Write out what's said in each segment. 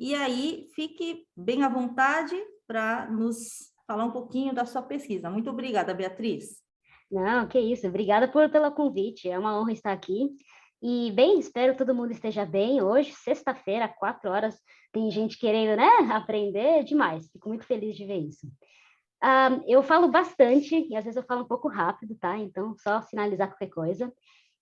E aí, fique bem à vontade para nos falar um pouquinho da sua pesquisa. Muito obrigada, Beatriz. Não, que isso. Obrigada pelo convite. É uma honra estar aqui. E, bem, espero que todo mundo esteja bem. Hoje, sexta-feira, 4 horas, tem gente querendo, né, aprender demais. Fico muito feliz de ver isso. Eu falo bastante e às vezes eu falo um pouco rápido, tá? Então, só sinalizar qualquer coisa.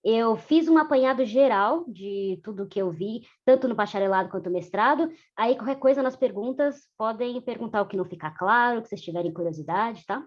Eu fiz um apanhado geral de tudo que eu vi, tanto no bacharelado quanto no mestrado. Aí, qualquer coisa nas perguntas, podem perguntar o que não ficar claro, o que vocês tiverem curiosidade, tá?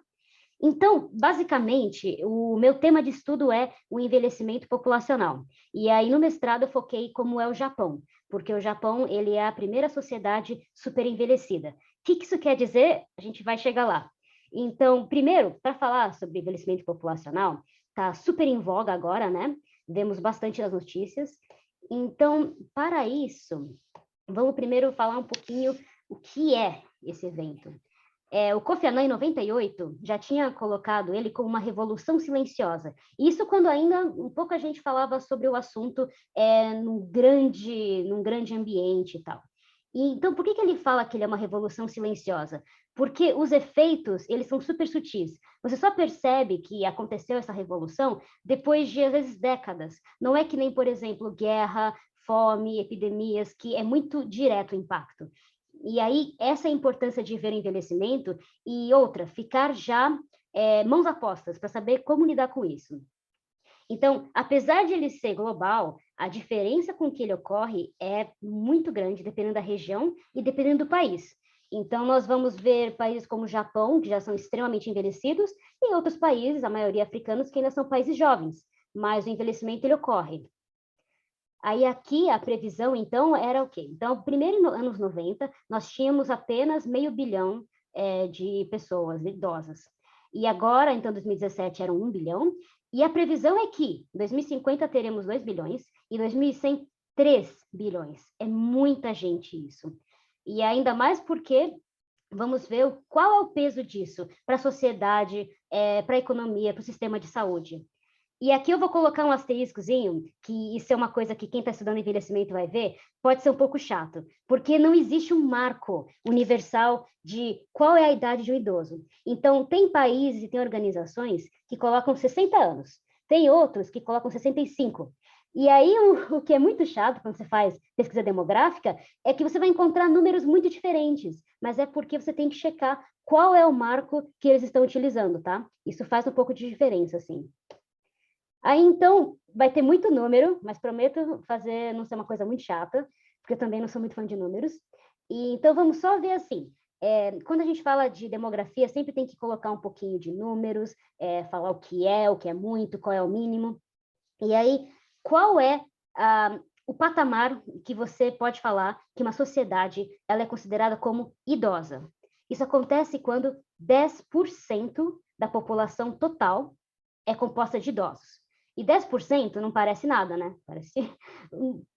Então, basicamente, o meu tema de estudo é o envelhecimento populacional. E aí, no mestrado, eu foquei como é o Japão, porque o Japão, ele é a primeira sociedade super envelhecida. O que isso quer dizer? A gente vai chegar lá. Então, primeiro, para falar sobre envelhecimento populacional, está super em voga agora, né? Vemos bastante nas notícias. Então, para isso, vamos primeiro falar um pouquinho o que é esse evento. O Kofi Annan, em 98, já tinha colocado ele como uma revolução silenciosa. Isso quando ainda um pouco a gente falava sobre o assunto num grande ambiente e tal. Então, por que ele fala que ele é uma revolução silenciosa? Porque os efeitos, eles são super sutis. Você só percebe que aconteceu essa revolução depois de, às vezes, décadas. Não é que nem, por exemplo, guerra, fome, epidemias, que é muito direto o impacto. E aí, essa é a importância de ver o envelhecimento e outra, ficar já mãos a postas para saber como lidar com isso. Então, apesar de ele ser global, a diferença com que ele ocorre é muito grande, dependendo da região e dependendo do país. Então, nós vamos ver países como o Japão, que já são extremamente envelhecidos, e outros países, a maioria africanos, que ainda são países jovens, mas o envelhecimento ele ocorre. Aí aqui a previsão, então, era o quê? Então, primeiro, nos anos 90, nós tínhamos apenas 500 milhão de pessoas idosas. E agora, então, 2017, eram 1 bilhão. E a previsão é que em 2050 teremos 2 bilhões e 2100, 3 bilhões. É muita gente isso. E ainda mais porque vamos ver qual é o peso disso para a sociedade, para a economia, para o sistema de saúde. E aqui eu vou colocar um asteriscozinho, que isso é uma coisa que quem está estudando envelhecimento vai ver, pode ser um pouco chato, porque não existe um marco universal de qual é a idade de um idoso. Então, tem países e tem organizações que colocam 60 anos, tem outros que colocam 65. E aí, o que é muito chato quando você faz pesquisa demográfica é que você vai encontrar números muito diferentes, mas é porque você tem que checar qual é o marco que eles estão utilizando, tá? Isso faz um pouco de diferença, assim. Aí, então, vai ter muito número, mas prometo fazer não ser uma coisa muito chata, porque eu também não sou muito fã de números. E, então, vamos só ver assim. Quando a gente fala de demografia, sempre tem que colocar um pouquinho de números, falar o que é muito, qual é o mínimo. E aí, qual é o patamar que você pode falar que uma sociedade ela é considerada como idosa? Isso acontece quando 10% da população total é composta de idosos. E 10% não parece nada, né? Parece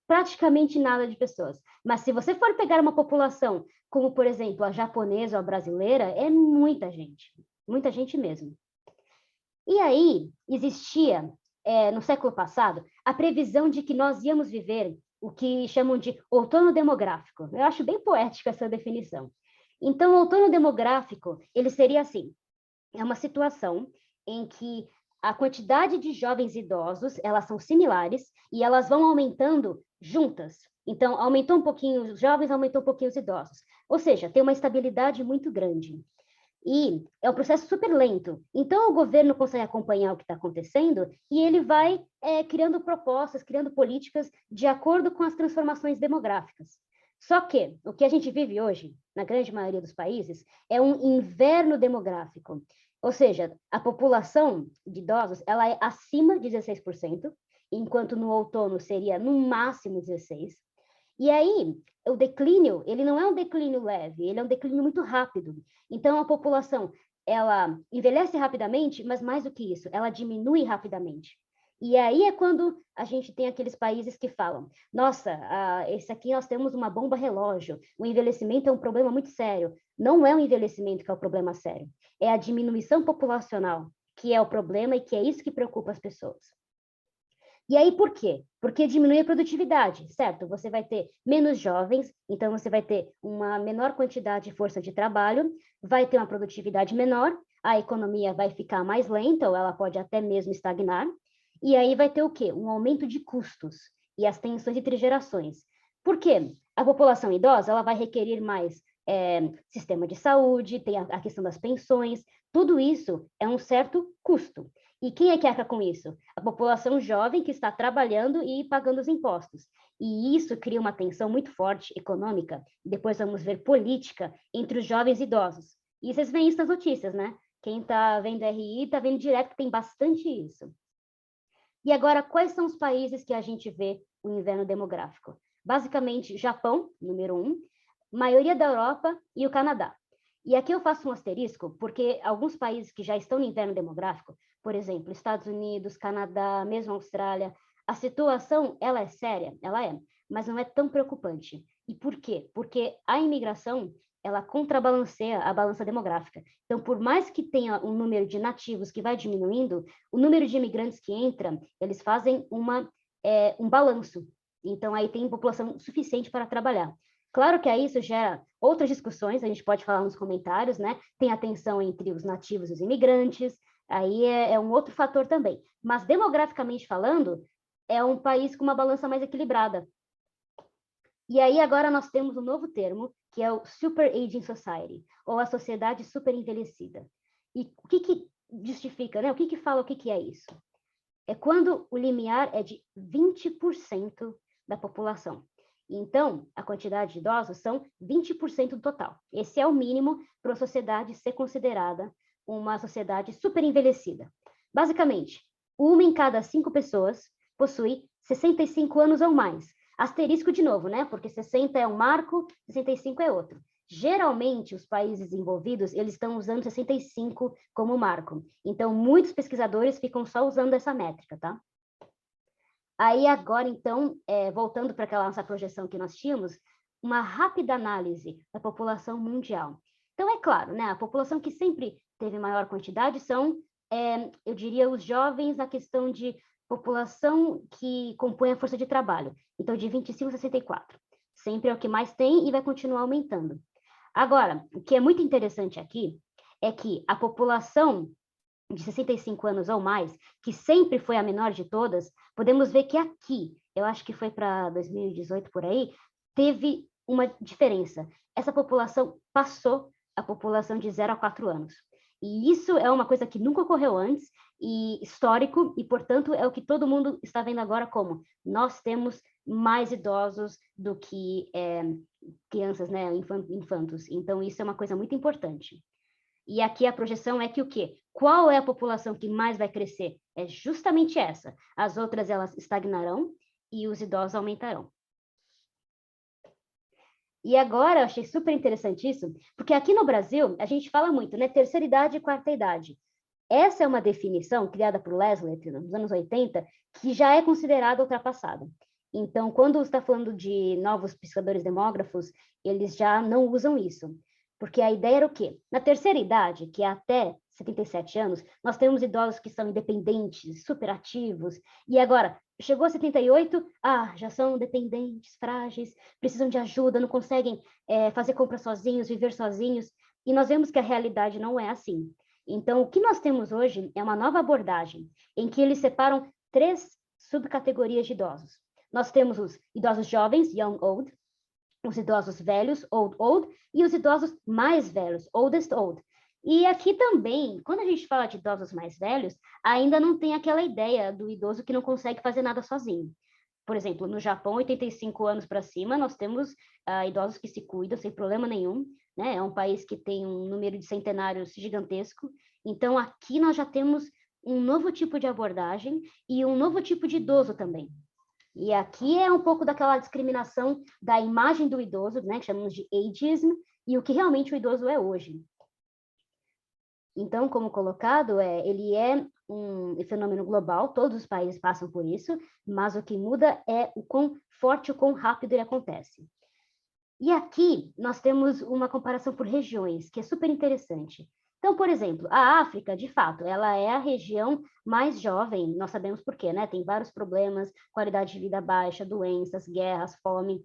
praticamente nada de pessoas. Mas se você for pegar uma população como, por exemplo, a japonesa ou a brasileira, é muita gente mesmo. E aí existia, no século passado, a previsão de que nós íamos viver o que chamam de outono demográfico. Eu acho bem poética essa definição. Então, o outono demográfico, ele seria assim, é uma situação em que a quantidade de jovens idosos, elas são similares e elas vão aumentando juntas. Então, aumentou um pouquinho os jovens, aumentou um pouquinho os idosos. Ou seja, tem uma estabilidade muito grande. E é um processo super lento. Então, o governo consegue acompanhar o que está acontecendo e ele vai criando propostas, criando políticas de acordo com as transformações demográficas. Só que o que a gente vive hoje, na grande maioria dos países, é um inverno demográfico. Ou seja, a população de idosos ela é acima de 16%, enquanto no outono seria no máximo 16%. E aí, o declínio, ele não é um declínio leve, ele é um declínio muito rápido. Então, a população, ela envelhece rapidamente, mas mais do que isso, ela diminui rapidamente. E aí é quando a gente tem aqueles países que falam, nossa, esse aqui nós temos uma bomba relógio, o envelhecimento é um problema muito sério. Não é o envelhecimento que é o problema sério, é a diminuição populacional que é o problema e que é isso que preocupa as pessoas. E aí, por quê? Porque diminui a produtividade, certo? Você vai ter menos jovens, então você vai ter uma menor quantidade de força de trabalho, vai ter uma produtividade menor, a economia vai ficar mais lenta, ou ela pode até mesmo estagnar, e aí vai ter o quê? Um aumento de custos e as tensões entre gerações. Por quê? A população idosa ela vai requerer mais sistema de saúde, tem a questão das pensões, tudo isso é um certo custo. E quem é que arca com isso? A população jovem que está trabalhando e pagando os impostos. E isso cria uma tensão muito forte econômica, depois vamos ver política, entre os jovens e idosos. E vocês veem isso nas notícias, né? Quem está vendo RI está vendo direto que tem bastante isso. E agora, quais são os países que a gente vê o inverno demográfico? Basicamente, Japão, número 1, maioria da Europa e o Canadá. E aqui eu faço um asterisco, porque alguns países que já estão no inverno demográfico, por exemplo, Estados Unidos, Canadá, mesmo Austrália, a situação, ela é séria, ela é, mas não é tão preocupante. E por quê? Porque a imigração, ela contrabalanceia a balança demográfica. Então, por mais que tenha um número de nativos que vai diminuindo, o número de imigrantes que entra, eles fazem um balanço. Então, aí tem população suficiente para trabalhar. Claro que aí isso gera outras discussões, a gente pode falar nos comentários, né? Tem a tensão entre os nativos e os imigrantes, aí é um outro fator também. Mas, demograficamente falando, é um país com uma balança mais equilibrada. E aí agora nós temos um novo termo, que é o Super Aging Society, ou a sociedade super envelhecida. E o que justifica, né? O que fala o que é isso? É quando o limiar é de 20% da população. Então, a quantidade de idosos são 20% do total. Esse é o mínimo para a sociedade ser considerada uma sociedade super envelhecida. Basicamente, 1 em cada 5 pessoas possui 65 anos ou mais. Asterisco de novo, né? Porque 60 é um marco, 65 é outro. Geralmente, os países envolvidos, eles estão usando 65 como marco. Então, muitos pesquisadores ficam só usando essa métrica, tá? Aí, agora, então, voltando para aquela nossa projeção que nós tínhamos, uma rápida análise da população mundial. Então, é claro, né? A população que sempre teve maior quantidade são, eu diria, os jovens na questão de população que compõe a força de trabalho. Então, de 25 a 64. Sempre é o que mais tem e vai continuar aumentando. Agora, o que é muito interessante aqui é que a população de 65 anos ou mais, que sempre foi a menor de todas, podemos ver que aqui, eu acho que foi para 2018 por aí, teve uma diferença. Essa população passou a população de 0 a 4 anos. E isso é uma coisa que nunca ocorreu antes, e histórico, e, portanto, é o que todo mundo está vendo agora como nós temos mais idosos do que crianças, né, infantos. Então, isso é uma coisa muito importante. E aqui a projeção é que o quê? Qual é a população que mais vai crescer? É justamente essa. As outras, elas estagnarão e os idosos aumentarão. E agora, eu achei super interessante isso, porque aqui no Brasil, a gente fala muito, né? Terceira idade e quarta idade. Essa é uma definição criada por Leslie nos anos 80, que já é considerada ultrapassada. Então, quando você está falando de novos pesquisadores demógrafos, eles já não usam isso. Porque a ideia era o quê? Na terceira idade, que é até 77 anos, nós temos idosos que são independentes, superativos, e agora, chegou a 78, já são dependentes, frágeis, precisam de ajuda, não conseguem fazer compras sozinhos, viver sozinhos, e nós vemos que a realidade não é assim. Então, o que nós temos hoje é uma nova abordagem, em que eles separam 3 subcategorias de idosos. Nós temos os idosos jovens, young old, os idosos velhos, old old, e os idosos mais velhos, oldest old. E aqui também, quando a gente fala de idosos mais velhos, ainda não tem aquela ideia do idoso que não consegue fazer nada sozinho. Por exemplo, no Japão, 85 anos para cima, nós temos idosos que se cuidam sem problema nenhum, né? É um país que tem um número de centenários gigantesco. Então, aqui nós já temos um novo tipo de abordagem e um novo tipo de idoso também. E aqui é um pouco daquela discriminação da imagem do idoso, né, que chamamos de ageism, e o que realmente o idoso é hoje. Então, como colocado, ele é um fenômeno global, todos os países passam por isso, mas o que muda é o quão forte, o quão rápido ele acontece. E aqui nós temos uma comparação por regiões, que é super interessante. Então, por exemplo, a África, de fato, ela é a região mais jovem, nós sabemos por quê, né? Tem vários problemas, qualidade de vida baixa, doenças, guerras, fome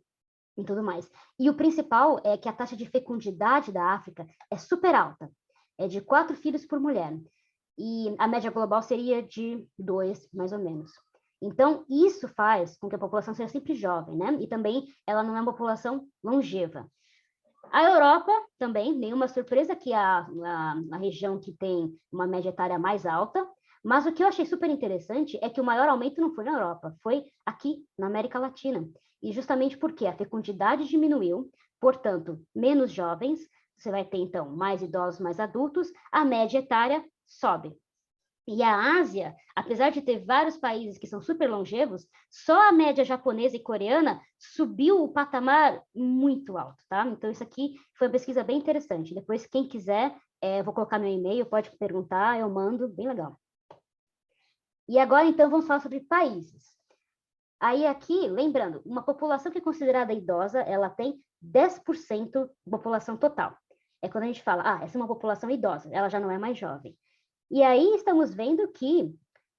e tudo mais. E o principal é que a taxa de fecundidade da África é super alta, é de 4 filhos por mulher. E a média global seria de 2, mais ou menos. Então, isso faz com que a população seja sempre jovem, né? E também ela não é uma população longeva. A Europa também, nenhuma surpresa que a região que tem uma média etária mais alta, mas o que eu achei super interessante é que o maior aumento não foi na Europa, foi aqui, na América Latina. E justamente porque a fecundidade diminuiu, portanto, menos jovens, você vai ter, então, mais idosos, mais adultos, a média etária sobe. E a Ásia, apesar de ter vários países que são super longevos, só a média japonesa e coreana subiu o patamar muito alto, tá? Então, isso aqui foi uma pesquisa bem interessante. Depois, quem quiser, eu vou colocar meu e-mail, pode perguntar, eu mando, bem legal. E agora, então, vamos falar sobre países. Aí, aqui, lembrando, uma população que é considerada idosa, ela tem 10% da população total. É quando a gente fala, essa é uma população idosa, ela já não é mais jovem. E aí estamos vendo que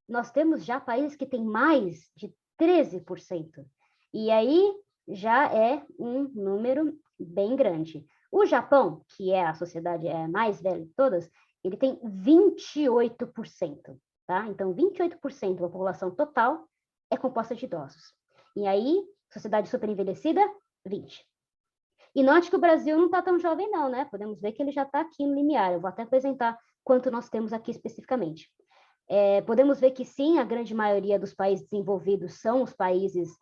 nós temos já países que têm mais de 13%. E aí já é um número bem grande. O Japão, que é a sociedade mais velha de todas, ele tem 28%, tá? Então, 28% da população total é composta de idosos. E aí, sociedade super envelhecida, 20%. E note que o Brasil não está tão jovem não, né? Podemos ver que ele já está aqui no limiar. Eu vou até apresentar quanto nós temos aqui especificamente. Podemos ver que sim, a grande maioria dos países desenvolvidos são os países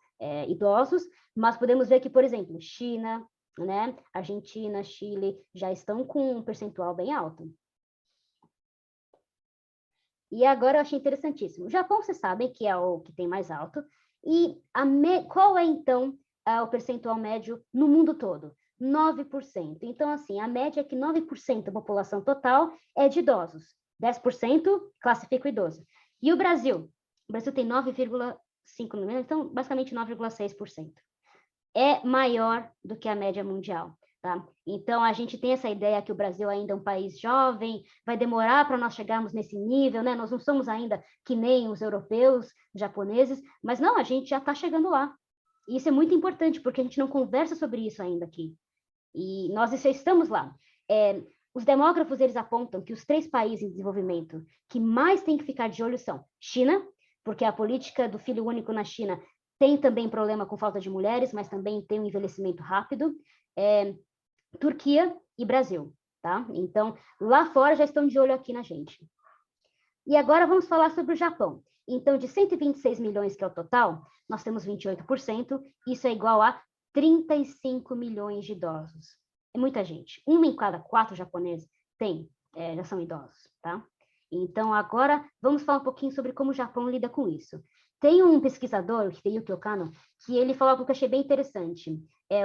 idosos, mas podemos ver que, por exemplo, China, né, Argentina, Chile, já estão com um percentual bem alto. E agora eu achei interessantíssimo. O Japão, vocês sabem que é o que tem mais alto. E qual é, então, o percentual médio no mundo todo? 9%. Então, assim, a média é que 9% da população total é de idosos. 10% classifica o idoso. E o Brasil? O Brasil tem 9,5%, então, basicamente 9,6%. É maior do que a média mundial. Tá? Então, a gente tem essa ideia que o Brasil ainda é um país jovem, vai demorar para nós chegarmos nesse nível, né? Nós não somos ainda que nem os europeus, japoneses, mas não, a gente já está chegando lá. E isso é muito importante, porque a gente não conversa sobre isso ainda aqui. E nós já estamos lá. Os demógrafos, eles apontam que os 3 países em desenvolvimento que mais tem que ficar de olho são China, porque a política do filho único na China tem também problema com falta de mulheres, mas também tem um envelhecimento rápido. Turquia e Brasil, tá? Então, lá fora já estão de olho aqui na gente. E agora vamos falar sobre o Japão. Então, de 126 milhões, que é o total, nós temos 28%, isso é igual a 35 milhões de idosos. É muita gente. 1 em cada 4 japoneses já são idosos, tá? Então, agora, vamos falar um pouquinho sobre como o Japão lida com isso. Tem um pesquisador, o Hideyuki Okano, que ele falou algo que eu achei bem interessante.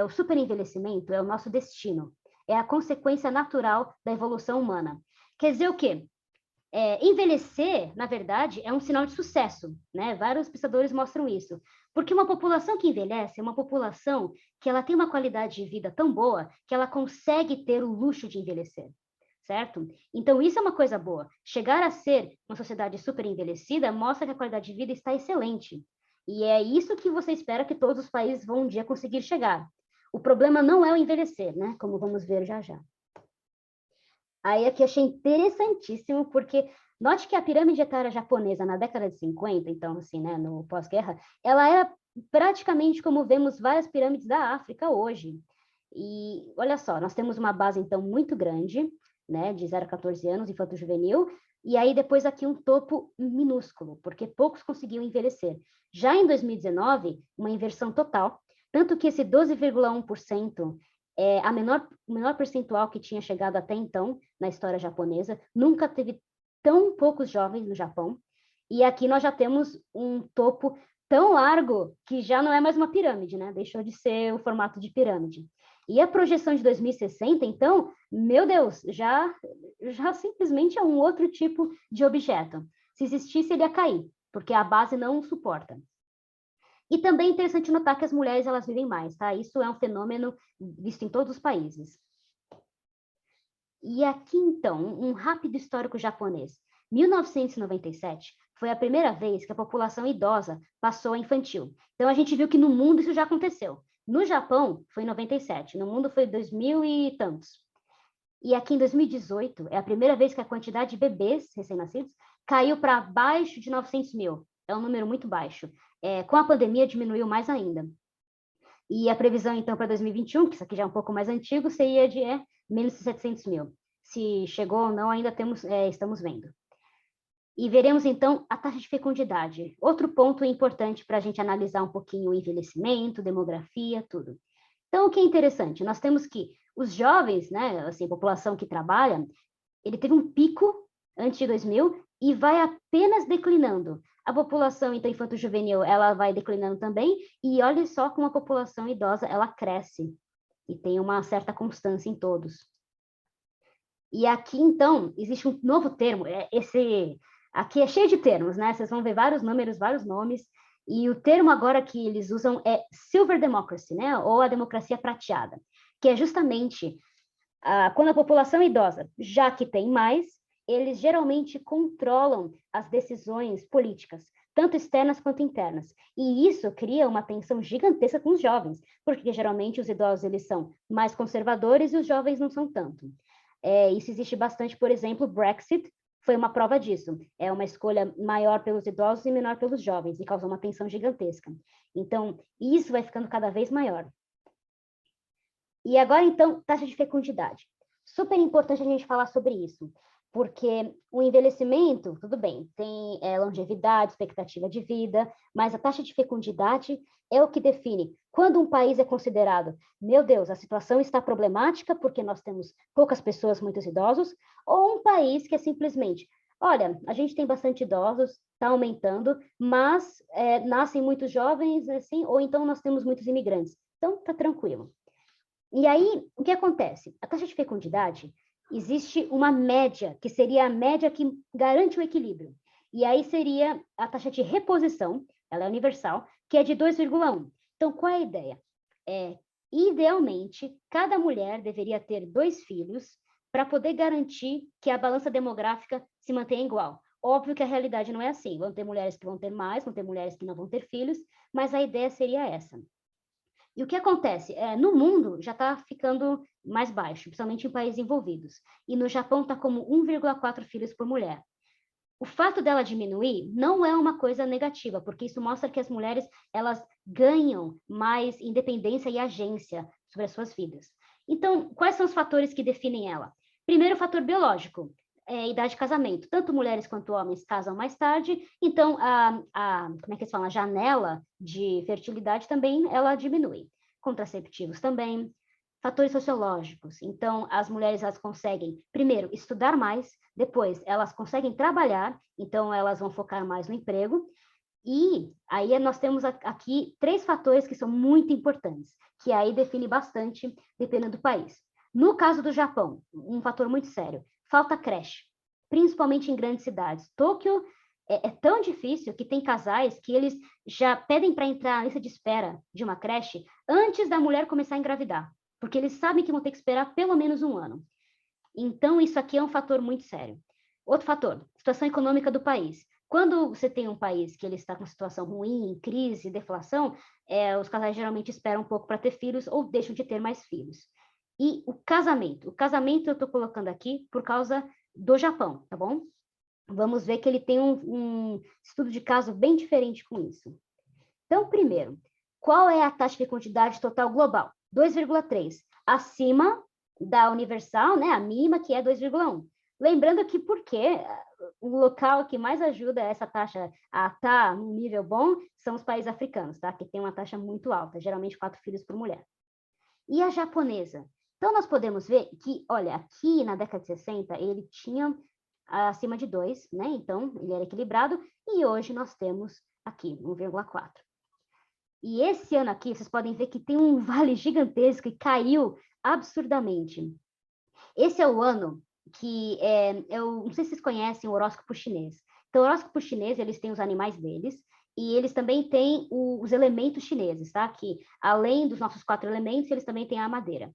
O superenvelhecimento é o nosso destino. É a consequência natural da evolução humana. Quer dizer o quê? Envelhecer, na verdade, é um sinal de sucesso, né? Vários pesquisadores mostram isso. Porque uma população que envelhece é uma população que ela tem uma qualidade de vida tão boa que ela consegue ter o luxo de envelhecer, certo? Então, isso é uma coisa boa. Chegar a ser uma sociedade super envelhecida mostra que a qualidade de vida está excelente. E é isso que você espera que todos os países vão um dia conseguir chegar. O problema não é o envelhecer, né? Como vamos ver já já. Aí aqui achei interessantíssimo, porque note que a pirâmide etária japonesa na década de 50, então assim, né, no pós-guerra, ela era praticamente como vemos várias pirâmides da África hoje. E olha só, nós temos uma base então muito grande, né, de 0 a 14 anos, infanto-juvenil, e aí depois aqui um topo minúsculo, porque poucos conseguiam envelhecer. Já em 2019, uma inversão total, tanto que esse 12,1% o menor percentual que tinha chegado até então na história japonesa. Nunca teve tão poucos jovens no Japão. E aqui nós já temos um topo tão largo que já não é mais uma pirâmide, né? Deixou de ser o formato de pirâmide. E a projeção de 2060, então, meu Deus, já simplesmente é um outro tipo de objeto. Se existisse, ele ia cair, porque a base não suporta. E também é interessante notar que as mulheres, elas vivem mais, tá? Isso é um fenômeno visto em todos os países. E aqui, então, um rápido histórico japonês. 1997 foi a primeira vez que a população idosa passou a infantil. Então, a gente viu que no mundo isso já aconteceu. No Japão, foi em 97, no mundo foi 2000 e tantos. E aqui em 2018, é a primeira vez que a quantidade de bebês recém-nascidos caiu para abaixo de 900 mil. É um número muito baixo. Com a pandemia, diminuiu mais ainda. E a previsão, então, para 2021, que isso aqui já é um pouco mais antigo, seria de menos de 700 mil. Se chegou ou não, ainda estamos vendo. E veremos, então, a taxa de fecundidade. Outro ponto importante para a gente analisar um pouquinho o envelhecimento, demografia, tudo. Então, o que é interessante? Nós temos que os jovens, né, assim, a população que trabalha, ele teve um pico antes de 2000 e vai apenas declinando. A população, então, infanto-juvenil, ela vai declinando também, e olha só como a população idosa, ela cresce, e tem uma certa constância em todos. E aqui, então, existe um novo termo, aqui é cheio de termos, né? Vocês vão ver vários números, vários nomes, e o termo agora que eles usam é Silver Democracy, né? Ou a democracia prateada, que é justamente quando a população idosa, já que tem mais, eles geralmente controlam as decisões políticas, tanto externas quanto internas. E isso cria uma tensão gigantesca com os jovens, porque geralmente os idosos eles são mais conservadores e os jovens não são tanto. Isso existe bastante, por exemplo, o Brexit foi uma prova disso. É uma escolha maior pelos idosos e menor pelos jovens, e causou uma tensão gigantesca. Então, isso vai ficando cada vez maior. E agora, então, taxa de fecundidade. Super importante a gente falar sobre isso, porque o envelhecimento, tudo bem, tem longevidade, expectativa de vida, mas a taxa de fecundidade é o que define quando um país é considerado, meu Deus, a situação está problemática porque nós temos poucas pessoas, muitos idosos, ou um país que é simplesmente, olha, a gente tem bastante idosos, está aumentando, mas nascem muitos jovens, assim, ou então nós temos muitos imigrantes. Então, está tranquilo. E aí, o que acontece? A taxa de fecundidade, existe uma média, que seria a média que garante o equilíbrio. E aí seria a taxa de reposição, ela é universal, que é de 2,1. Então, qual é a ideia? Idealmente, cada mulher deveria ter 2 filhos para poder garantir que a balança demográfica se mantenha igual. Óbvio que a realidade não é assim. Vão ter mulheres que vão ter mais, vão ter mulheres que não vão ter filhos, mas a ideia seria essa. E o que acontece? No mundo já está ficando mais baixo, principalmente em países envolvidos. E no Japão está como 1,4 filhos por mulher. O fato dela diminuir não é uma coisa negativa, porque isso mostra que as mulheres elas ganham mais independência e agência sobre as suas vidas. Então, quais são os fatores que definem ela? Primeiro, o fator biológico. Idade de casamento. Tanto mulheres quanto homens casam mais tarde, então como é que eles falam? A janela de fertilidade também ela diminui. Contraceptivos também. Fatores sociológicos. Então, as mulheres elas conseguem, primeiro, estudar mais, depois, elas conseguem trabalhar, então elas vão focar mais no emprego. E aí nós temos aqui 3 fatores que são muito importantes, que aí define bastante, dependendo do país. No caso do Japão, um fator muito sério, falta creche, principalmente em grandes cidades. Tóquio é tão difícil que tem casais que eles já pedem para entrar na lista de espera de uma creche antes da mulher começar a engravidar, porque eles sabem que vão ter que esperar pelo menos 1 ano. Então, isso aqui é um fator muito sério. Outro fator, situação econômica do país. Quando você tem um país que ele está com situação ruim, crise, deflação, os casais geralmente esperam um pouco para ter filhos ou deixam de ter mais filhos. E o casamento eu estou colocando aqui por causa do Japão, tá bom? Vamos ver que ele tem um estudo de caso bem diferente com isso. Então, primeiro, qual é a taxa de fecundidade total global? 2,3, acima da universal, né, a mínima, que é 2,1. Lembrando que o local que mais ajuda essa taxa a estar num nível bom são os países africanos, tá? Que tem uma taxa muito alta, geralmente 4 filhos por mulher. E a japonesa? Então, nós podemos ver que, olha, aqui na década de 60, ele tinha acima de 2, né? Então, ele era equilibrado, e hoje nós temos aqui 1,4. E esse ano aqui, vocês podem ver que tem um vale gigantesco e caiu absurdamente. Esse é o ano que, eu não sei se vocês conhecem o horóscopo chinês. Então, o horóscopo chinês, eles têm os animais deles, e eles também têm os elementos chineses, tá? Que, além dos nossos 4 elementos, eles também têm a madeira.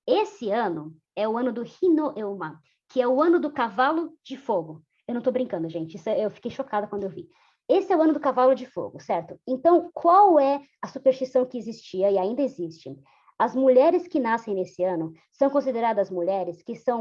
Esse ano é o ano do Hino-Euma, que é o ano do cavalo de fogo. Eu não estou brincando, gente, eu fiquei chocada quando eu vi. Esse é o ano do cavalo de fogo, certo? Então, qual é a superstição que existia e ainda existe? As mulheres que nascem nesse ano são consideradas mulheres que são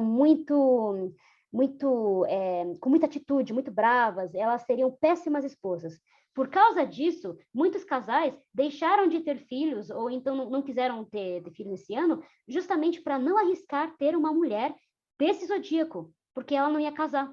com muita atitude, muito bravas, elas seriam péssimas esposas. Por causa disso, muitos casais deixaram de ter filhos ou então não quiseram ter filhos esse ano, justamente para não arriscar ter uma mulher desse zodíaco, porque ela não ia casar.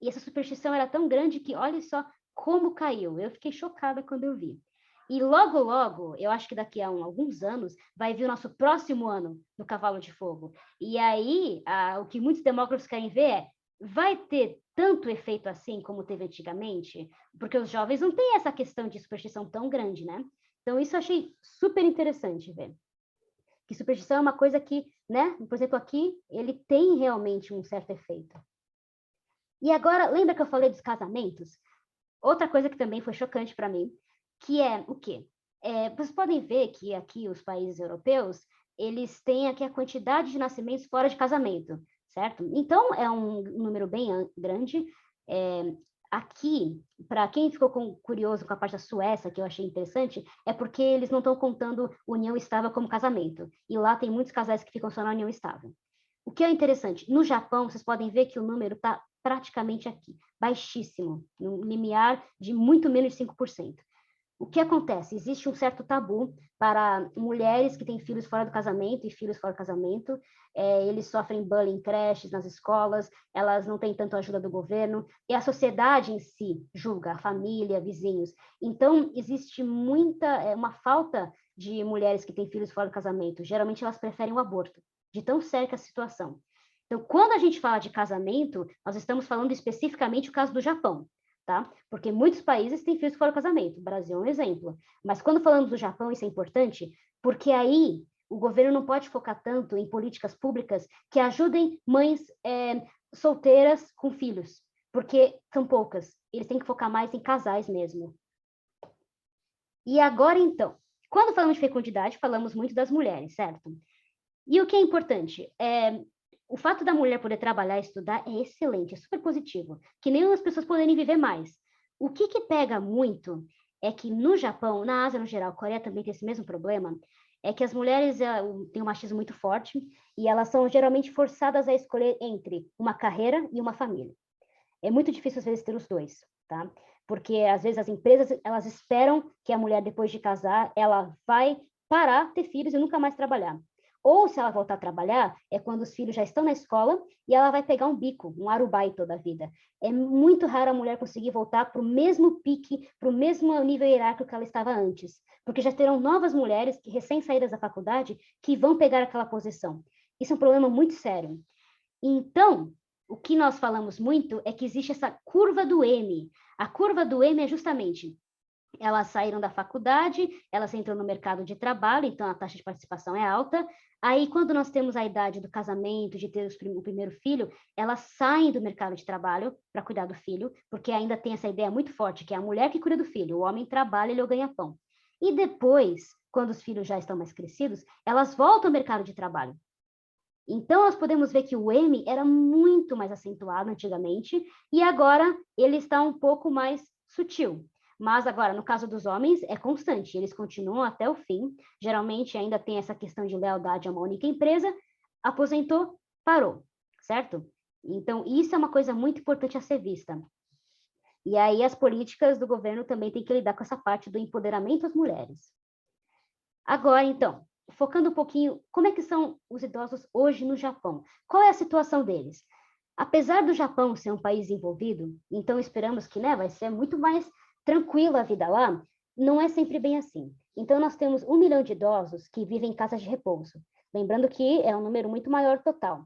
E essa superstição era tão grande que, olha só como caiu. Eu fiquei chocada quando eu vi. E logo, logo, eu acho que daqui a alguns anos, vai vir o nosso próximo ano do Cavalo de Fogo. E aí, o que muitos demócratas querem ver é, vai ter tanto efeito assim como teve antigamente? Porque os jovens não têm essa questão de superstição tão grande, né? Então, isso eu achei super interessante ver. Que superstição é uma coisa que, né? Por exemplo, aqui, ele tem realmente um certo efeito. E agora, lembra que eu falei dos casamentos? Outra coisa que também foi chocante para mim, que é o quê? Vocês podem ver que aqui os países europeus, eles têm aqui a quantidade de nascimentos fora de casamento, certo? Então, é um número bem grande. Aqui, para quem ficou curioso com a parte da Suécia, que eu achei interessante, é porque eles não estão contando união estável como casamento. E lá tem muitos casais que ficam só na união estável. O que é interessante, no Japão, vocês podem ver que o número está praticamente aqui, baixíssimo, no limiar de muito menos de 5%. O que acontece? Existe um certo tabu para mulheres que têm filhos fora do casamento e filhos fora do casamento. Eles sofrem bullying em creches, nas escolas, elas não têm tanto ajuda do governo, e a sociedade em si julga, a família, vizinhos. Então, existe uma falta de mulheres que têm filhos fora do casamento. Geralmente, elas preferem o aborto, de tão séria que é a situação. Então, quando a gente fala de casamento, nós estamos falando especificamente o caso do Japão, tá? Porque muitos países têm filhos fora do casamento, o Brasil é um exemplo. Mas quando falamos do Japão, isso é importante, porque aí o governo não pode focar tanto em políticas públicas que ajudem mães solteiras com filhos, porque são poucas. Eles têm que focar mais em casais mesmo. E agora, então, quando falamos de fecundidade, falamos muito das mulheres, certo? E o que é importante? O fato da mulher poder trabalhar e estudar é excelente, é super positivo, que nem as pessoas poderem viver mais. O que pega muito é que no Japão, na Ásia no geral, Coreia também tem esse mesmo problema, é que as mulheres têm um machismo muito forte e elas são geralmente forçadas a escolher entre uma carreira e uma família. É muito difícil às vezes ter os dois, tá? Porque às vezes as empresas, elas esperam que a mulher depois de casar, ela vai parar, ter filhos e nunca mais trabalhar. Ou se ela voltar a trabalhar, é quando os filhos já estão na escola e ela vai pegar um bico, um arubai toda a vida. É muito raro a mulher conseguir voltar para o mesmo pique, para o mesmo nível hierárquico que ela estava antes. Porque já terão novas mulheres, que recém-saídas da faculdade, que vão pegar aquela posição. Isso é um problema muito sério. Então, o que nós falamos muito é que existe essa curva do M. A curva do M é justamente elas saíram da faculdade, elas entram no mercado de trabalho, então a taxa de participação é alta. Aí, quando nós temos a idade do casamento, de ter o primeiro filho, elas saem do mercado de trabalho para cuidar do filho, porque ainda tem essa ideia muito forte, que é a mulher que cuida do filho, o homem trabalha, ele ganha pão. E depois, quando os filhos já estão mais crescidos, elas voltam ao mercado de trabalho. Então, nós podemos ver que o M era muito mais acentuado antigamente, e agora ele está um pouco mais sutil. Mas agora, no caso dos homens, é constante, eles continuam até o fim. Geralmente ainda tem essa questão de lealdade a uma única empresa, aposentou, parou, certo? Então, isso é uma coisa muito importante a ser vista. E aí as políticas do governo também têm que lidar com essa parte do empoderamento das mulheres. Agora, então, focando um pouquinho, como é que são os idosos hoje no Japão? Qual é a situação deles? Apesar do Japão ser um país envolvido, então esperamos que, né, vai ser muito mais tranquila a vida lá, não é sempre bem assim. Então, nós temos 1 milhão de idosos que vivem em casas de repouso. Lembrando que é um número muito maior total.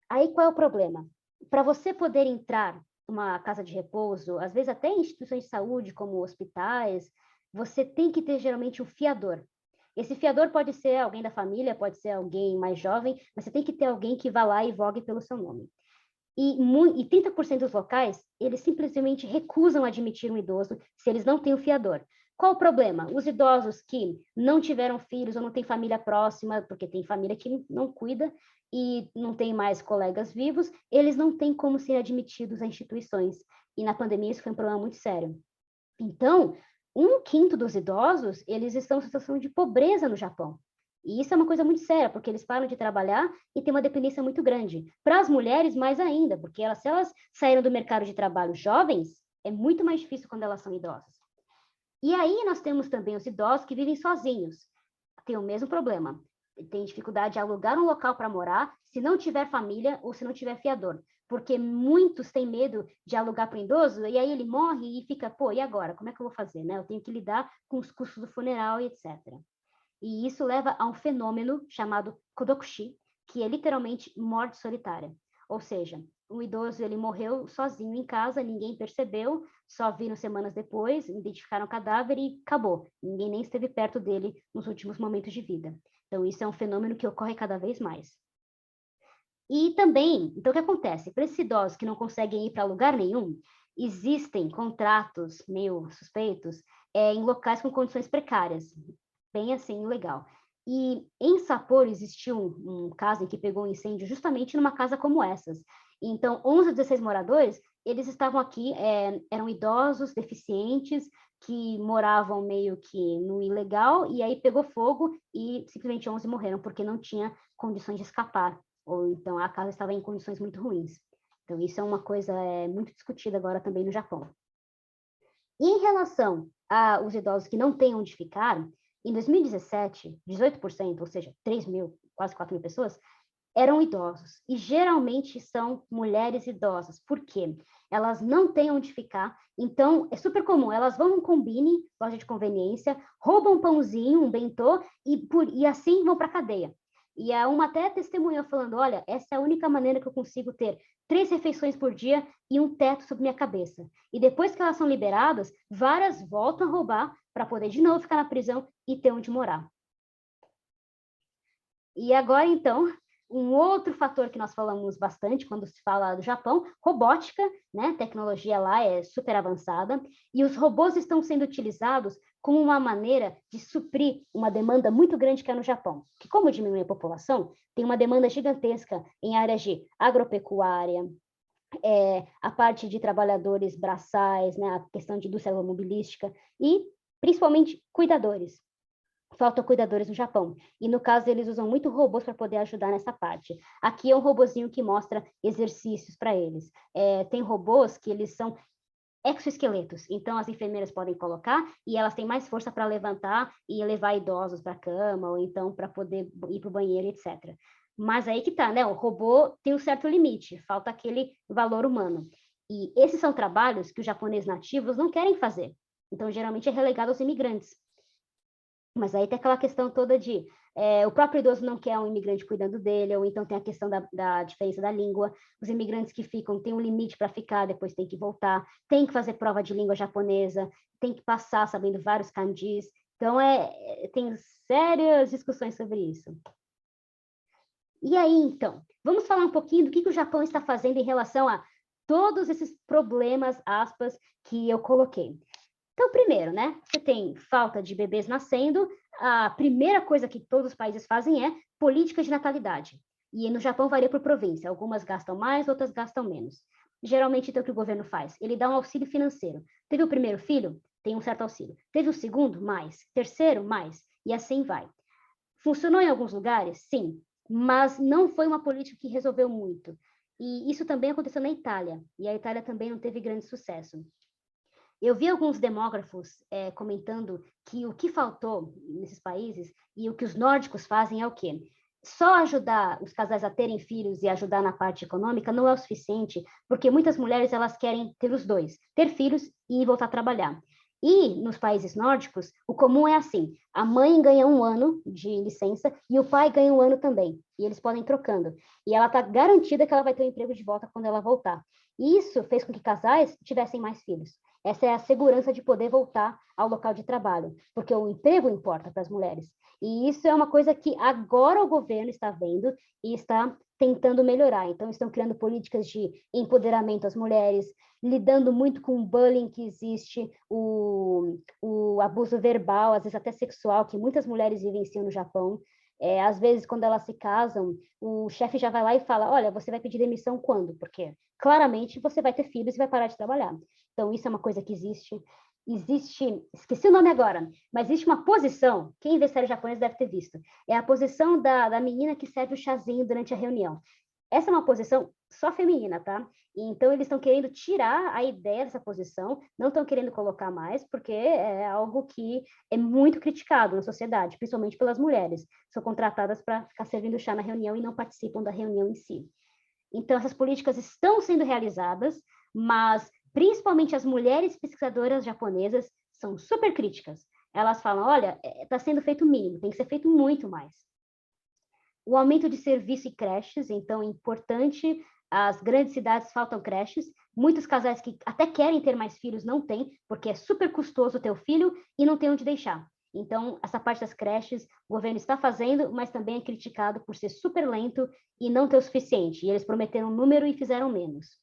Aí, qual é o problema? Para você poder entrar numa casa de repouso, às vezes até em instituições de saúde, como hospitais, você tem que ter geralmente um fiador. Esse fiador pode ser alguém da família, pode ser alguém mais jovem, mas você tem que ter alguém que vá lá e vogue pelo seu nome. E 30% dos locais, eles simplesmente recusam admitir um idoso se eles não têm o fiador. Qual o problema? Os idosos que não tiveram filhos ou não têm família próxima, porque tem família que não cuida e não tem mais colegas vivos, eles não têm como ser admitidos a instituições. E na pandemia isso foi um problema muito sério. Então, 1/5 dos idosos, eles estão em situação de pobreza no Japão. E isso é uma coisa muito séria, porque eles param de trabalhar e tem uma dependência muito grande. Para as mulheres, mais ainda, porque se elas saíram do mercado de trabalho jovens, é muito mais difícil quando elas são idosas. E aí nós temos também os idosos que vivem sozinhos. Tem o mesmo problema. Tem dificuldade de alugar um local para morar se não tiver família ou se não tiver fiador. Porque muitos têm medo de alugar para o idoso e aí ele morre e fica, pô, e agora? Como é que eu vou fazer? Né? Eu tenho que lidar com os custos do funeral e etc. E isso leva a um fenômeno chamado kodokushi, que é literalmente morte solitária. Ou seja, o idoso ele morreu sozinho em casa, ninguém percebeu, só viram semanas depois, identificaram o cadáver e acabou. Ninguém nem esteve perto dele nos últimos momentos de vida. Então, isso é um fenômeno que ocorre cada vez mais. E também, então o que acontece? Para esses idosos que não conseguem ir para lugar nenhum, existem contratos meio suspeitos em locais com condições precárias, bem assim, legal. E em Sapporo existiu um caso em que pegou um incêndio justamente numa casa como essas. Então, 11 ou 16 moradores, eles estavam aqui, eram idosos, deficientes, que moravam meio que no ilegal, e aí pegou fogo e simplesmente 11 morreram, porque não tinha condições de escapar, ou então a casa estava em condições muito ruins. Então, isso é uma coisa muito discutida agora também no Japão. E em relação aos idosos que não têm onde ficar, em 2017, 18%, ou seja, 3 mil, quase 4 mil pessoas, eram idosos. E geralmente são mulheres idosas. Por quê? Elas não têm onde ficar. Então, é super comum. Elas vão num combine, loja de conveniência, roubam um pãozinho, um bentô, e assim vão para a cadeia. E a uma até testemunhou falando, olha, essa é a única maneira que eu consigo ter 3 refeições por dia e um teto sobre minha cabeça. E depois que elas são liberadas, várias voltam a roubar para poder de novo ficar na prisão e ter onde morar. E agora, então, um outro fator que nós falamos bastante quando se fala do Japão, robótica, né? Tecnologia lá é super avançada, e os robôs estão sendo utilizados como uma maneira de suprir uma demanda muito grande que é no Japão. Que como diminui a população, tem uma demanda gigantesca em áreas de agropecuária, a parte de trabalhadores braçais, né? A questão de indústria automobilística e, principalmente, cuidadores. Faltam cuidadores no Japão. E, no caso, eles usam muito robôs para poder ajudar nessa parte. Aqui é um robozinho que mostra exercícios para eles. Tem robôs que eles são exoesqueletos. Então, as enfermeiras podem colocar e elas têm mais força para levantar e levar idosos para a cama ou então para poder ir para o banheiro, etc. Mas aí que tá, né? O robô tem um certo limite. Falta aquele valor humano. E esses são trabalhos que os japoneses nativos não querem fazer. Então, geralmente é relegado aos imigrantes. Mas aí tem aquela questão toda de o próprio idoso não quer um imigrante cuidando dele, ou então tem a questão da diferença da língua. Os imigrantes que ficam têm um limite para ficar, depois tem que voltar, tem que fazer prova de língua japonesa, tem que passar sabendo vários kanjis. Então, tem sérias discussões sobre isso. E aí, então, vamos falar um pouquinho do que o Japão está fazendo em relação a todos esses problemas, aspas, que eu coloquei. Então, primeiro, né, você tem falta de bebês nascendo, a primeira coisa que todos os países fazem é política de natalidade. E no Japão varia por província, algumas gastam mais, outras gastam menos. Geralmente, então, o que o governo faz? Ele dá um auxílio financeiro. Teve o primeiro filho? Tem um certo auxílio. Teve o segundo? Mais. Terceiro? Mais. E assim vai. Funcionou em alguns lugares? Sim, mas não foi uma política que resolveu muito. E isso também aconteceu na Itália, e a Itália também não teve grande sucesso. Eu vi alguns demógrafos comentando que o que faltou nesses países e o que os nórdicos fazem é o quê? Só ajudar os casais a terem filhos e ajudar na parte econômica não é o suficiente, porque muitas mulheres elas querem ter os dois, ter filhos e voltar a trabalhar. E nos países nórdicos, o comum é assim, a mãe ganha 1 ano de licença e o pai ganha 1 ano também, e eles podem ir trocando. E ela está garantida que ela vai ter um emprego de volta quando ela voltar. E isso fez com que casais tivessem mais filhos. Essa é a segurança de poder voltar ao local de trabalho, porque o emprego importa para as mulheres. E isso é uma coisa que agora o governo está vendo e está tentando melhorar. Então, estão criando políticas de empoderamento às mulheres, lidando muito com o bullying que existe, o abuso verbal, às vezes até sexual, que muitas mulheres vivenciam no Japão. Às vezes, quando elas se casam, o chefe já vai lá e fala, olha, você vai pedir demissão quando? Porque claramente você vai ter filhos e vai parar de trabalhar. Então, isso é uma coisa que existe. Existe, esqueci o nome agora, mas existe uma posição, quem vê série japonesa deve ter visto, é a posição da menina que serve o chazinho durante a reunião. Essa é uma posição só feminina, tá? Então, eles estão querendo tirar a ideia dessa posição, não estão querendo colocar mais, porque é algo que é muito criticado na sociedade, principalmente pelas mulheres. São contratadas para ficar servindo chá na reunião e não participam da reunião em si. Então, essas políticas estão sendo realizadas, mas principalmente as mulheres pesquisadoras japonesas são super críticas. Elas falam, olha, está sendo feito o mínimo, tem que ser feito muito mais. O aumento de serviço e creches, então é importante, as grandes cidades faltam creches, muitos casais que até querem ter mais filhos não têm, porque é super custoso ter o filho e não tem onde deixar. Então, essa parte das creches, o governo está fazendo, mas também é criticado por ser super lento e não ter o suficiente. E eles prometeram um número e fizeram menos.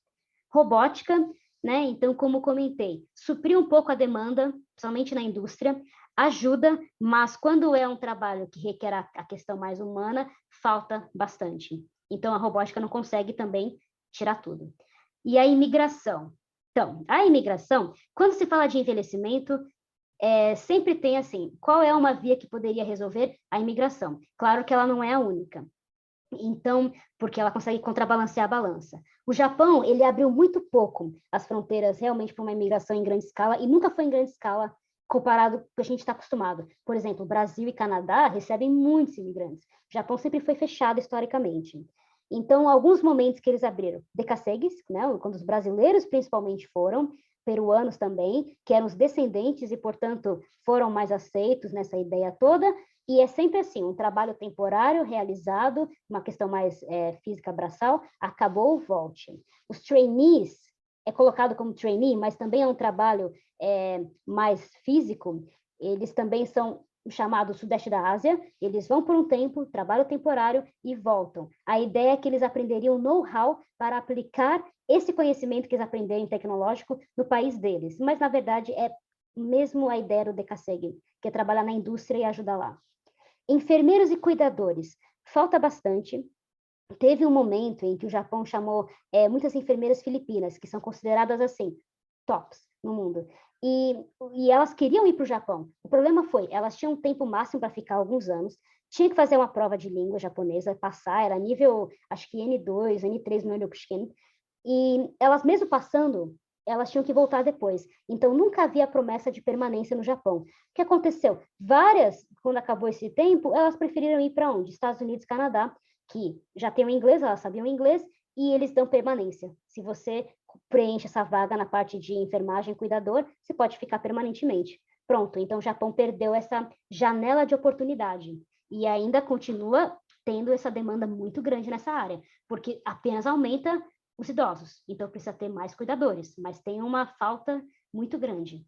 Robótica, né? Então, como comentei, suprir um pouco a demanda, principalmente na indústria, ajuda, mas quando é um trabalho que requer a questão mais humana, falta bastante. Então, a robótica não consegue também tirar tudo. E a imigração? Então, a imigração, quando se fala de envelhecimento, sempre tem assim, qual é uma via que poderia resolver a imigração? Claro que ela não é a única. Então, porque ela consegue contrabalancear a balança. O Japão, ele abriu muito pouco as fronteiras realmente para uma imigração em grande escala, e nunca foi em grande escala comparado com o que a gente está acostumado. Por exemplo, Brasil e Canadá recebem muitos imigrantes. O Japão sempre foi fechado historicamente. Então, alguns momentos que eles abriram, decassegues, né, quando os brasileiros principalmente foram, peruanos também, que eram os descendentes e, portanto, foram mais aceitos nessa ideia toda, e é sempre assim, um trabalho temporário realizado, uma questão mais física braçal, acabou, volte. Os trainees, é colocado como trainee, mas também é um trabalho mais físico, eles também são chamados Sudeste da Ásia, eles vão por um tempo, trabalho temporário e voltam. A ideia é que eles aprenderiam know-how para aplicar esse conhecimento que eles aprenderam tecnológico no país deles, mas na verdade é mesmo a ideia do Dekasegi, que é trabalhar na indústria e ajudar lá. Enfermeiros e cuidadores, falta bastante. Teve um momento em que o Japão chamou muitas enfermeiras filipinas, que são consideradas assim, tops no mundo. E elas queriam ir para o Japão. O problema foi, elas tinham um tempo máximo para ficar alguns anos, tinha que fazer uma prova de língua japonesa, passar, era nível, acho que N2, N3 no Nyokushin, e elas mesmo passando, elas tinham que voltar depois. Então, nunca havia promessa de permanência no Japão. O que aconteceu? Várias, quando acabou esse tempo, elas preferiram ir para onde? Estados Unidos, Canadá, que já tem o inglês, elas sabiam inglês, e eles dão permanência. Se você preenche essa vaga na parte de enfermagem e cuidador, você pode ficar permanentemente. Pronto, então o Japão perdeu essa janela de oportunidade. E ainda continua tendo essa demanda muito grande nessa área, porque apenas aumenta os idosos, então precisa ter mais cuidadores, mas tem uma falta muito grande.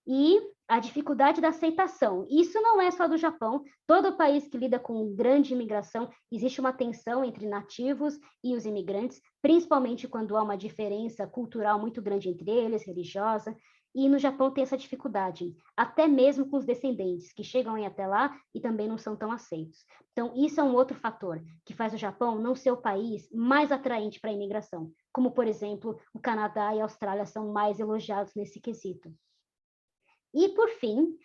E a dificuldade da aceitação. Isso não é só do Japão, todo país que lida com grande imigração, existe uma tensão entre nativos e os imigrantes, principalmente quando há uma diferença cultural muito grande entre eles, religiosa, e no Japão tem essa dificuldade, até mesmo com os descendentes, que chegam aí até lá e também não são tão aceitos. Então, isso é um outro fator que faz o Japão não ser o país mais atraente para a imigração, como, por exemplo, o Canadá e a Austrália são mais elogiados nesse quesito. E, por fim,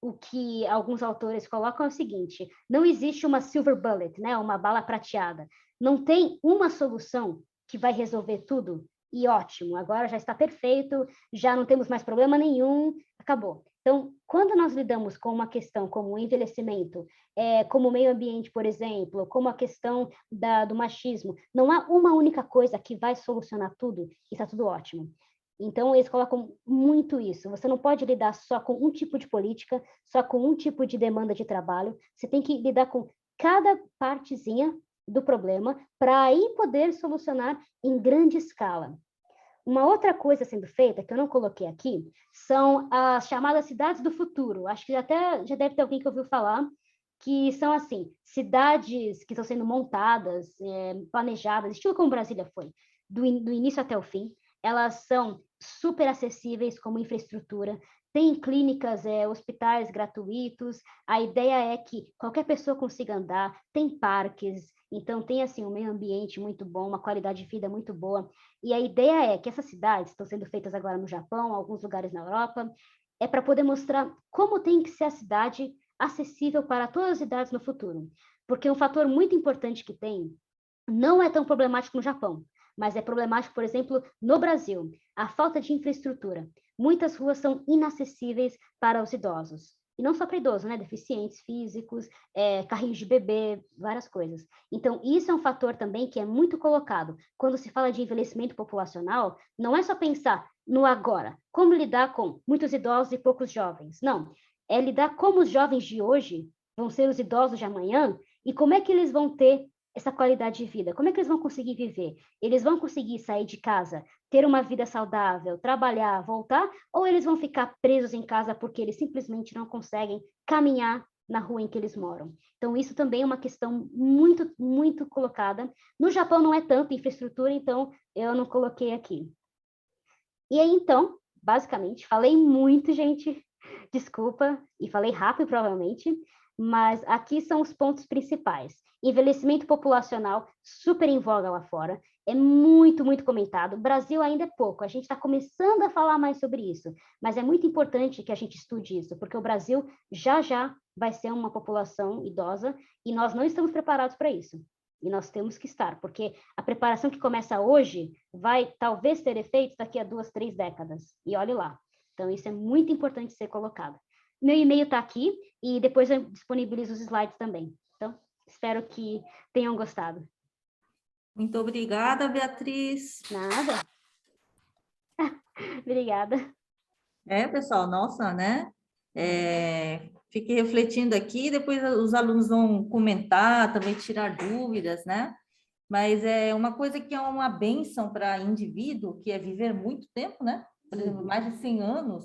o que alguns autores colocam é o seguinte, não existe uma silver bullet, né, uma bala prateada. Não tem uma solução que vai resolver tudo e ótimo, agora já está perfeito, já não temos mais problema nenhum, acabou. Então, quando nós lidamos com uma questão como o envelhecimento, como o meio ambiente, por exemplo, como a questão do machismo, não há uma única coisa que vai solucionar tudo e está tudo ótimo. Então, eles colocam muito isso. Você não pode lidar só com um tipo de política, só com um tipo de demanda de trabalho. Você tem que lidar com cada partezinha do problema para aí poder solucionar em grande escala. Uma outra coisa sendo feita, que eu não coloquei aqui, são as chamadas cidades do futuro. Acho que até já deve ter alguém que ouviu falar, que são, assim, cidades que estão sendo montadas, planejadas, estilo como Brasília foi, do início até o fim. Elas são super acessíveis como infraestrutura, tem clínicas, hospitais gratuitos, a ideia é que qualquer pessoa consiga andar, tem parques, então tem, assim, um meio ambiente muito bom, uma qualidade de vida muito boa, e a ideia é que essas cidades estão sendo feitas agora no Japão, alguns lugares na Europa, é para poder mostrar como tem que ser a cidade acessível para todas as idades no futuro. Porque um fator muito importante que tem não é tão problemático no Japão, mas é problemático, por exemplo, no Brasil, a falta de infraestrutura. Muitas ruas são inacessíveis para os idosos. E não só para idosos, né? Deficientes físicos, carrinhos de bebê, várias coisas. Então, isso é um fator também que é muito colocado. Quando se fala de envelhecimento populacional, não é só pensar no agora, como lidar com muitos idosos e poucos jovens. Não, é lidar como os jovens de hoje vão ser os idosos de amanhã e como é que eles vão ter essa qualidade de vida, como é que eles vão conseguir viver? Eles vão conseguir sair de casa, ter uma vida saudável, trabalhar, voltar, ou eles vão ficar presos em casa porque eles simplesmente não conseguem caminhar na rua em que eles moram? Então, isso também é uma questão muito, muito colocada. No Japão não é tanto infraestrutura, então eu não coloquei aqui. E aí, então, basicamente, falei muito, gente, desculpa, e falei rápido, provavelmente, mas aqui são os pontos principais. Envelhecimento populacional, super em voga lá fora, é muito, muito comentado. O Brasil ainda é pouco, a gente está começando a falar mais sobre isso, mas é muito importante que a gente estude isso, porque o Brasil já já vai ser uma população idosa e nós não estamos preparados para isso. E nós temos que estar, porque a preparação que começa hoje vai talvez ter efeitos daqui a 2, 3 décadas. E olhe lá. Então, isso é muito importante ser colocado. Meu e-mail está aqui e depois eu disponibilizo os slides também. Então, espero que tenham gostado. Muito obrigada, Beatriz. Nada. Obrigada. Pessoal, nossa, né? Fiquei refletindo aqui, depois os alunos vão comentar, também tirar dúvidas, né? Mas é uma coisa que é uma bênção para indivíduo, que é viver muito tempo, né? Por exemplo, mais de 100 anos.